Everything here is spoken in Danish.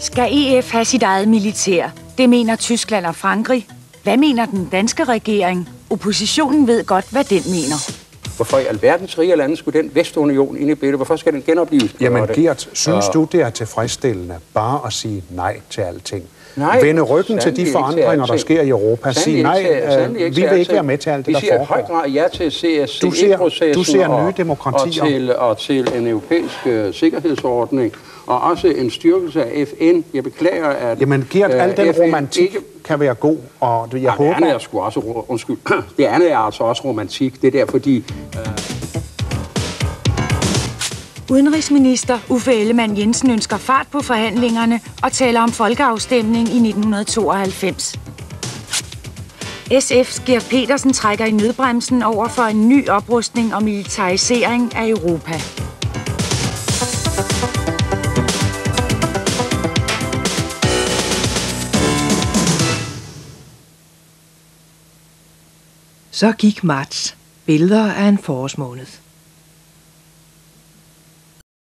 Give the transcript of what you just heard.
Skal EF have sit eget militær? Det mener Tyskland og Frankrig. Hvad mener den danske regering? Oppositionen ved godt, hvad den mener. Hvorfor i alverdens rige lande skulle den Vestunion ind i billedet? Hvorfor skal den genopleves? Jamen Gert, synes du, det er tilfredsstillende bare at sige nej til alting? Nej, vende ryggen til de forandringer, der sker i Europa. Sige nej, vi vil ikke være med til alt det, der foregår. Vi siger i høj grad ja til CSCE-processen du ser nye demokratier. Og til en europæisk sikkerhedsordning, og også en styrkelse af FN. Jeg beklager, at jamen Gert, al den romantik kan være god, og jeg håber... Det andet er sgu også... Undskyld. Det andet er altså også romantik. Det er der, fordi... Udenrigsminister Uffe Ellemann-Jensen ønsker fart på forhandlingerne og taler om folkeafstemning i 1992. SF's Gert Petersen trækker i nødbremsen over for en ny oprustning og militarisering af Europa. Så gik marts. Billeder af en forårsmåned.